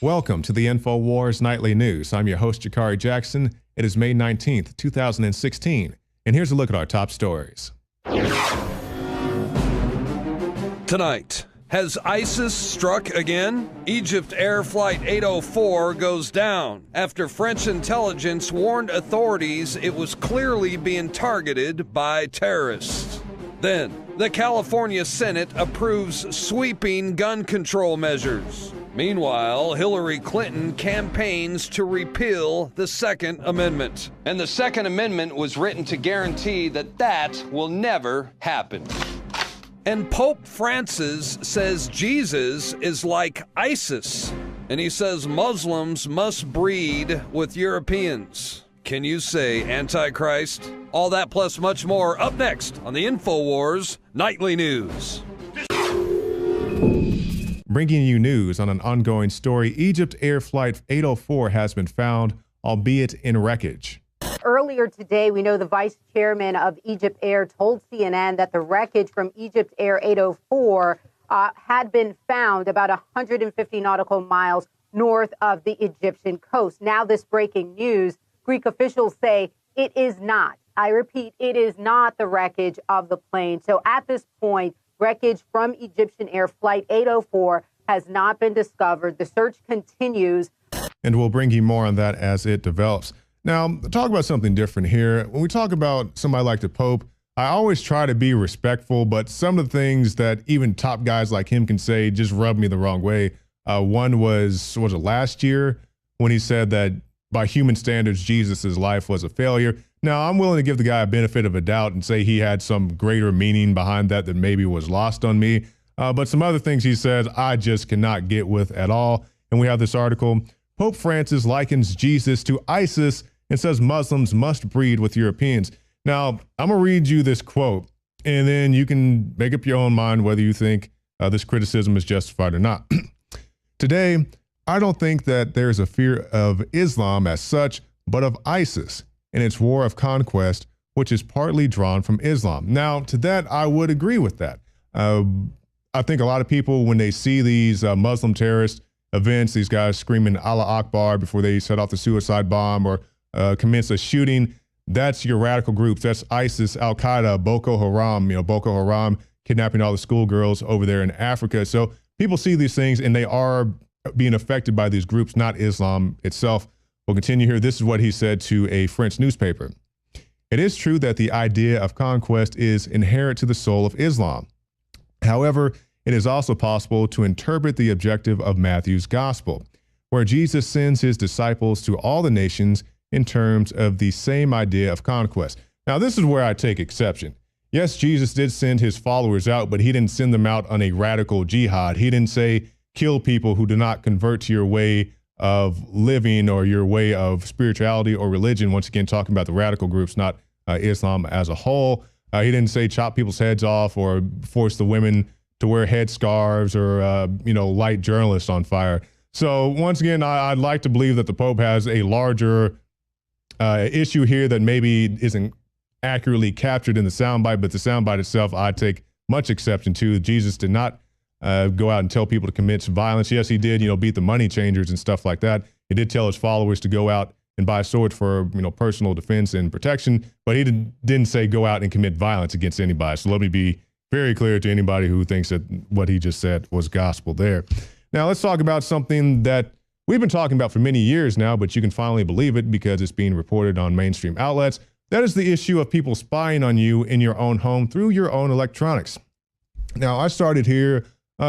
Welcome to the INFOWARS Nightly News. I'm your host, Jakari Jackson. It is May 19th, 2016, and here's a look at our top stories. Tonight, has ISIS struck again? Egypt Air Flight 804 goes down after French intelligence warned authorities it was clearly being targeted by terrorists. Then, the California Senate approves sweeping gun control measures. Meanwhile, Hillary Clinton campaigns to repeal the Second Amendment. And the Second Amendment was written to guarantee that that will never happen. And Pope Francis says Jesus is like ISIS. And he says Muslims must breed with Europeans. Can you say Antichrist? All that plus much more up next on the INFOWARS Nightly News. Bringing you news on an ongoing story, Egypt Air Flight 804 has been found, albeit in wreckage. Earlier today, we know the vice chairman of Egypt Air told CNN that the wreckage from Egypt Air 804 had been found about 150 nautical miles north of the Egyptian coast. Now this breaking news, Greek officials say it is not. I repeat, it is not the wreckage of the plane. So at this point, wreckage from Egyptian Air Flight 804 has not been discovered. The search continues. And we'll bring you more on that as it develops. Now, talk about something different here. When we talk about somebody like the Pope, I always try to be respectful, but some of the things that even top guys like him can say just rub me the wrong way. One was it last year when he said that by human standards, Jesus's life was a failure. Now, I'm willing to give the guy a benefit of a doubt and say he had some greater meaning behind that maybe was lost on me. But some other things he says I just cannot get with at all. And we have this article. Pope Francis likens Jesus to ISIS and says Muslims must breed with Europeans. Now, I'm going to read you this quote, and then you can make up your own mind whether you think this criticism is justified or not. Today, I don't think that there is a fear of Islam as such, but of ISIS and its war of conquest, which is partly drawn from Islam. Now, to that, I would agree with that. I think a lot of people, when they see these Muslim terrorist events, these guys screaming Allah Akbar before they set off the suicide bomb or commence a shooting, that's your radical groups. That's ISIS, Al-Qaeda, Boko Haram, Boko Haram kidnapping all the schoolgirls over there in Africa. So people see these things and they are being affected by these groups, not Islam itself. We'll continue here. This is what he said to a French newspaper. It is true that the idea of conquest is inherent to the soul of Islam. However, it is also possible to interpret the objective of Matthew's gospel, where Jesus sends his disciples to all the nations in terms of the same idea of conquest. Now, this is where I take exception. Yes, Jesus did send his followers out, but he didn't send them out on a radical jihad. He didn't say, kill people who do not convert to your way of living or your way of spirituality or religion. Once again, talking about the radical groups, not Islam as a whole. He didn't say chop people's heads off or force the women to wear headscarves or, light journalists on fire. So once again, I'd like to believe that the Pope has a larger issue here that maybe isn't accurately captured in the soundbite, but the soundbite itself, I take much exception to. Jesus did not go out and tell people to commit violence. Yes, he did, beat the money changers and stuff like that. He did tell his followers to go out and buy swords for, personal defense and protection, but he didn't say go out and commit violence against anybody. So let me be very clear to anybody who thinks that what he just said was gospel there. Now let's talk about something that we've been talking about for many years now, but you can finally believe it because it's being reported on mainstream outlets. That is the issue of people spying on you in your own home through your own electronics. Now, I started here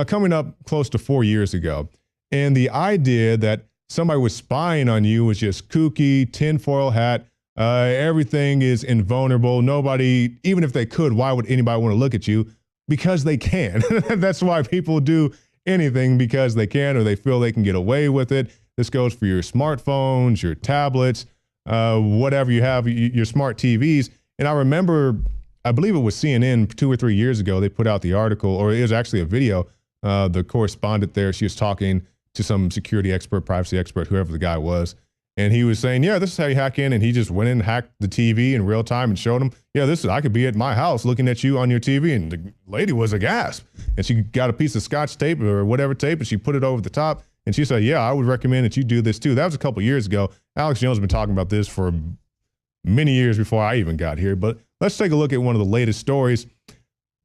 coming up close to 4 years ago, and the idea that somebody was spying on you was just kooky, tinfoil hat. Everything is invulnerable. Nobody, even if they could, why would anybody want to look at you? Because they can. That's why people do anything, because they can or they feel they can get away with it. This goes for your smartphones, your tablets, whatever you have, your smart TVs. And I remember, I believe it was CNN 2 or 3 years ago, they put out the article, or it was actually a video. The correspondent there, she was talking to some security expert, privacy expert, whoever the guy was. And he was saying, yeah, this is how you hack in. And he just went in and hacked the TV in real time and showed him, yeah, I could be at my house looking at you on your TV. And the lady was aghast. And she got a piece of Scotch tape or whatever tape, and she put it over the top And she said, yeah, I would recommend that you do this too. That was a couple years ago. Alex Jones has been talking about this for many years before I even got here. But let's take a look at one of the latest stories.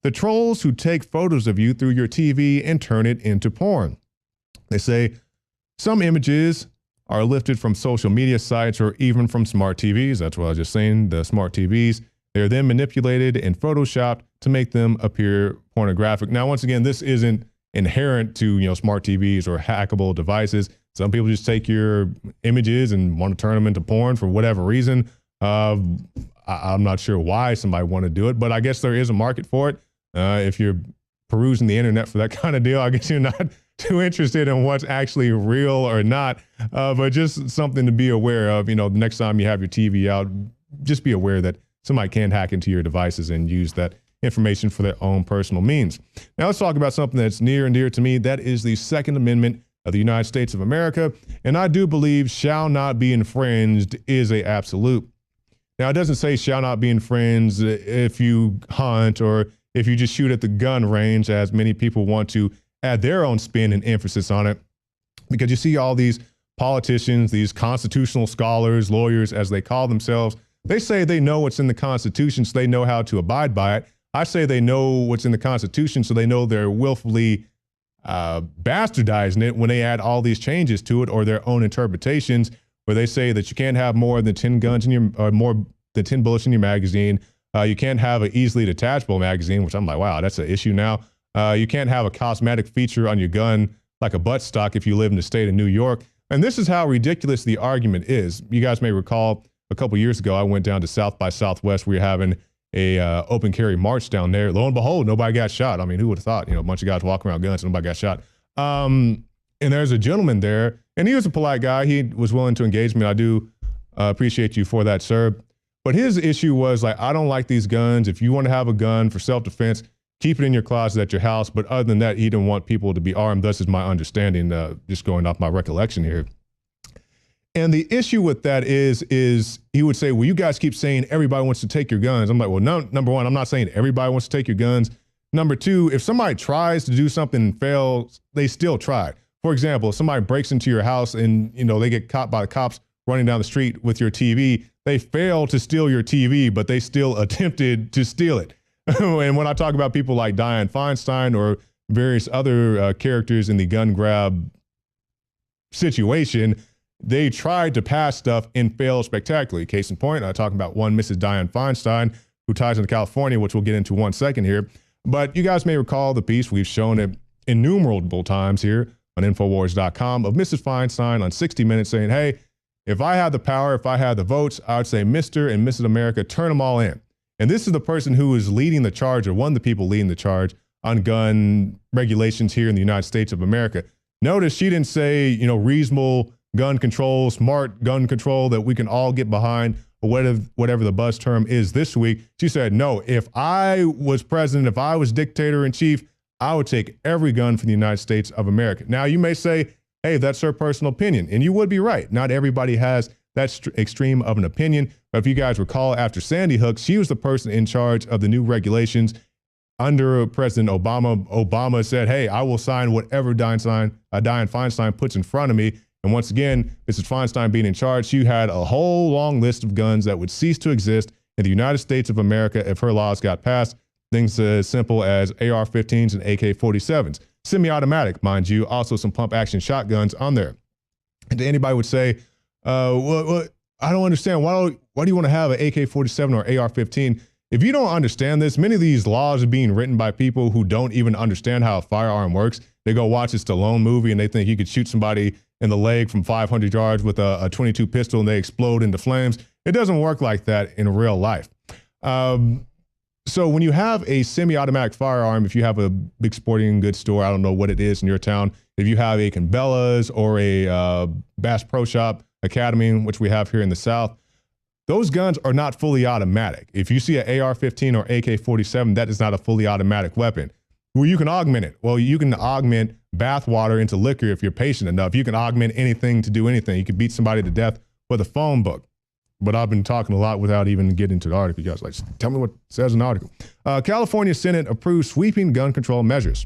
The trolls who take photos of you through your TV and turn it into porn. They say some images are lifted from social media sites or even from smart TVs. That's what I was just saying, the smart TVs. They're then manipulated and photoshopped to make them appear pornographic. Now, once again, this isn't inherent to smart TVs or hackable devices. Some people just take your images and want to turn them into porn for whatever reason. I'm not sure why somebody want to do it, but I guess there is a market for it. If you're perusing the internet for that kind of deal, I guess you're not too interested in what's actually real or not, but just something to be aware of. The next time you have your TV out, just be aware that somebody can hack into your devices and use that information for their own personal means. Now let's talk about something that's near and dear to me. That is the Second Amendment of the United States of America. And I do believe shall not be infringed is a absolute. Now it doesn't say shall not be infringed if you hunt or if you just shoot at the gun range, as many people want to add their own spin and emphasis on it. Because you see all these politicians, these constitutional scholars, lawyers, as they call themselves, they say they know what's in the Constitution, so they know how to abide by it. I say they know what's in the Constitution, so they know they're willfully bastardizing it when they add all these changes to it, or their own interpretations, where they say that you can't have more than 10 guns in your, or more than 10 bullets in your magazine. You can't have an easily detachable magazine, which I'm like, wow, that's an issue now. You can't have a cosmetic feature on your gun like a buttstock if you live in the state of New York. And this is how ridiculous the argument is. You guys may recall a couple years ago, I went down to South by Southwest. We were having a open carry march down there. Lo and behold, nobody got shot. I mean, who would have thought, a bunch of guys walking around guns and nobody got shot. And there's a gentleman there, and he was a polite guy. He was willing to engage me. I do appreciate you for that, sir. But his issue was like, I don't like these guns. If you want to have a gun for self-defense, keep it in your closet at your house. But other than that, he didn't want people to be armed. Thus is my understanding, just going off my recollection here. And the issue with that is he would say, well, you guys keep saying everybody wants to take your guns. I'm like, well, no, number one, I'm not saying everybody wants to take your guns. Number two, if somebody tries to do something and fails, they still try. For example, if somebody breaks into your house and, they get caught by the cops running down the street with your TV, they fail to steal your TV, but they still attempted to steal it. And when I talk about people like Dianne Feinstein or various other characters in the gun grab situation, they tried to pass stuff and failed spectacularly. Case in point, I talk about one Mrs. Dianne Feinstein, who ties into California, which we'll get into one second here. But you guys may recall the piece, we've shown it innumerable times here on INFOWARS.com, of Mrs. Feinstein on 60 Minutes saying, hey, if I had the power, if I had the votes, I would say Mr. and Mrs. America, turn them all in. And this is the person who is leading the charge, or one of the people leading the charge on gun regulations here in the United States of America. Notice she didn't say, reasonable gun control, smart gun control that we can all get behind, or whatever the buzz term is this week. She said, no, if I was president, if I was dictator in chief, I would take every gun from the United States of America. Now, you may say, hey, that's her personal opinion. And you would be right. Not everybody has that extreme of an opinion. But if you guys recall, after Sandy Hook, she was the person in charge of the new regulations under President Obama. Obama said, hey, I will sign whatever Dianne Feinstein puts in front of me. And once again, Mrs. Feinstein being in charge, she had a whole long list of guns that would cease to exist in the United States of America if her laws got passed. Things as simple as AR-15s and AK-47s. Semi-automatic, mind you, also some pump-action shotguns on there. And anybody would say, well, I don't understand. Why do you want to have an AK-47 or AR-15? If you don't understand this, many of these laws are being written by people who don't even understand how a firearm works. They go watch a Stallone movie and they think you could shoot somebody in the leg from 500 yards with a 22 pistol and they explode into flames. It doesn't work like that in real life. So when you have a semi-automatic firearm, if you have a big sporting goods store, I don't know what it is in your town, if you have a Cabela's or a Bass Pro Shop Academy, which we have here in the South, those guns are not fully automatic. If you see an AR-15 or AK-47, that is not a fully automatic weapon. Well, you can augment it. Well, you can augment bath water into liquor if you're patient enough. You can augment anything to do anything. You can beat somebody to death with a phone book. But I've been talking a lot without even getting into the article. You guys like, tell me what it says in the article. California Senate approves sweeping gun control measures.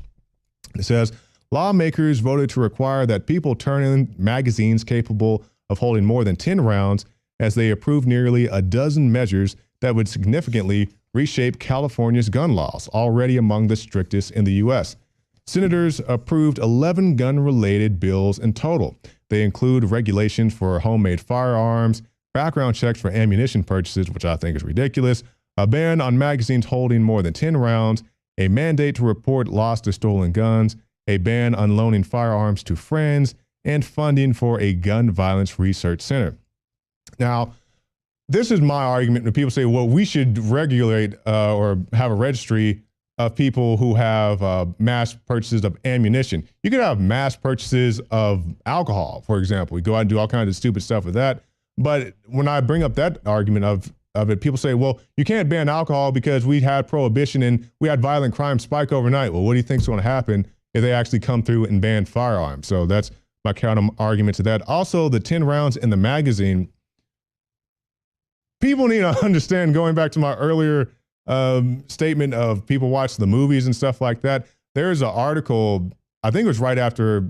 It says, lawmakers voted to require that people turn in magazines capable of holding more than 10 rounds, as they approved nearly a dozen measures that would significantly reshape California's gun laws, already among the strictest in the U.S. Senators approved 11 gun-related bills in total. They include regulations for homemade firearms, background checks for ammunition purchases, which I think is ridiculous, a ban on magazines holding more than 10 rounds, a mandate to report lost or stolen guns, a ban on loaning firearms to friends, and funding for a gun violence research center. Now, this is my argument when people say, well, we should regulate or have a registry of people who have mass purchases of ammunition. You could have mass purchases of alcohol, for example. We go out and do all kinds of stupid stuff with that. But when I bring up that argument of it, people say, well, you can't ban alcohol because we had prohibition and we had violent crime spike overnight. Well, what do you think is going to happen if they actually come through and ban firearms? So that's my counter argument to that. Also, the 10 rounds in the magazine, people need to understand, going back to my earlier statement of people watch the movies and stuff like that. There's an article, I think it was right after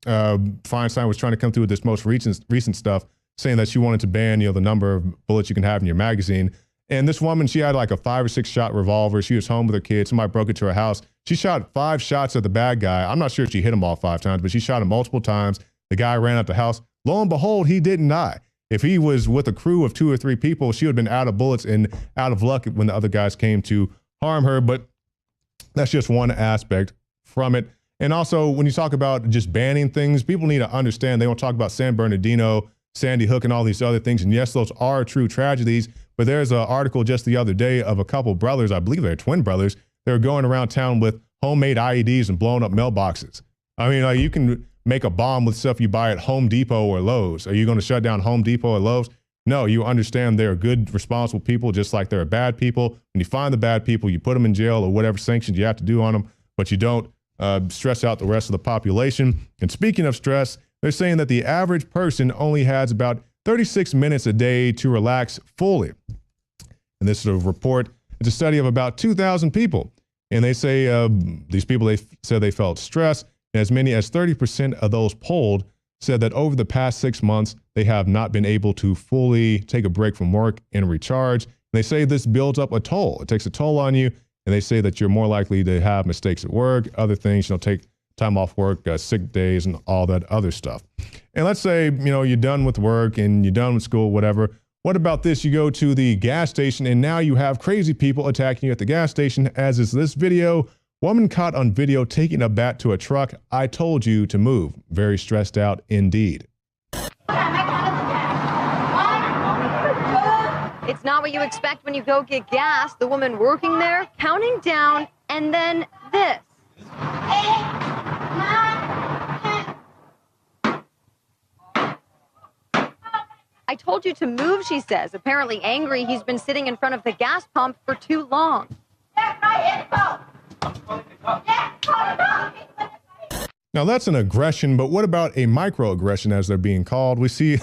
Feinstein was trying to come through with this most recent stuff, saying that she wanted to ban, the number of bullets you can have in your magazine. And this woman, she had like a 5 or 6 shot revolver. She was home with her kids. Somebody broke into her house. She shot 5 shots at the bad guy. I'm not sure if she hit him all 5 times, but she shot him multiple times. The guy ran out the house. Lo and behold, he didn't die. If he was with a crew of 2 or 3 people, she would have been out of bullets and out of luck when the other guys came to harm her. But that's just one aspect from it. And also, when you talk about just banning things, people need to understand, they don't talk about San Bernardino, Sandy Hook, and all these other things. And yes, those are true tragedies. But there's an article just the other day of a couple brothers, I believe they're twin brothers, they were going around town with homemade IEDs and blowing up mailboxes. I mean, like, you can make a bomb with stuff you buy at Home Depot or Lowe's. Are you going to shut down Home Depot or Lowe's? No, you understand they're good, responsible people, just like there are bad people. When you find the bad people, you put them in jail or whatever sanctions you have to do on them, but you don't stress out the rest of the population. And speaking of stress, they're saying that the average person only has about 36 minutes a day to relax fully. And this is a report. It's a study of about 2,000 people. And they say these people, they said they felt stress. And as many as 30% of those polled said that over the past 6 months, they have not been able to fully take a break from work and recharge. And they say this builds up a toll. It takes a toll on you. And they say that you're more likely to have mistakes at work, other things, take time off work, sick days, and all that other stuff. And let's say, you're done with work and you're done with school, whatever. What about this? You go to the gas station and now you have crazy people attacking you at the gas station, as is this video. Woman caught on video taking a bat to a truck. I told you to move. Very stressed out indeed. It's not what you expect when you go get gas. The woman working there counting down, and then this. I told you to move, she says. Apparently angry he's been sitting in front of the gas pump for too long. Now that's an aggression, but what about a microaggression, as they're being called? We see,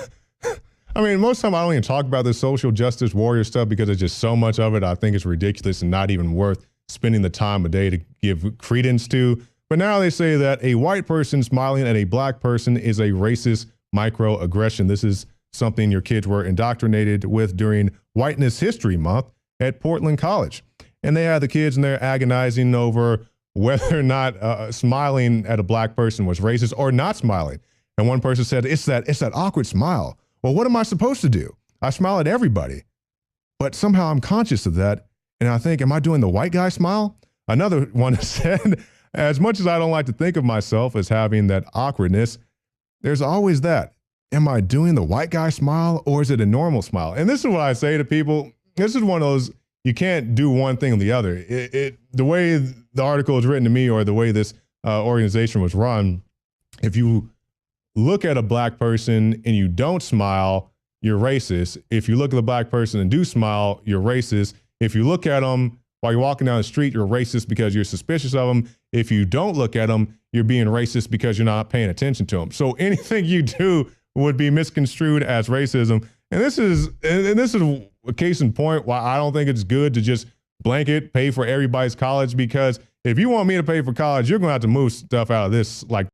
I mean, most of the time I don't even talk about the social justice warrior stuff because there's just so much of it. I think it's ridiculous and not even worth spending the time of day to give credence to. But now they say that a white person smiling at a black person is a racist microaggression. This is something your kids were indoctrinated with during Whiteness History Month at Portland College. And they had the kids in there agonizing over whether or not smiling at a black person was racist or not smiling. And one person said, it's that awkward smile. Well, what am I supposed to do? I smile at everybody. But somehow I'm conscious of that. And I think, am I doing the white guy smile? Another one said, as much as I don't like to think of myself as having that awkwardness, there's always that. Am I doing the white guy smile or is it a normal smile? And this is what I say to people. This is one of those, you can't do one thing or the other. The way the article is written to me or the way this organization was run, if you look at a black person and you don't smile, you're racist. If you look at the black person and do smile, you're racist. If you look at them while you're walking down the street, you're racist because you're suspicious of them. If you don't look at them, you're being racist because you're not paying attention to them. So anything you do would be misconstrued as racism. And this is a case in point why I don't think it's good to just blanket pay for everybody's college, because if you want me to pay for college, you're going to have to move stuff out of this like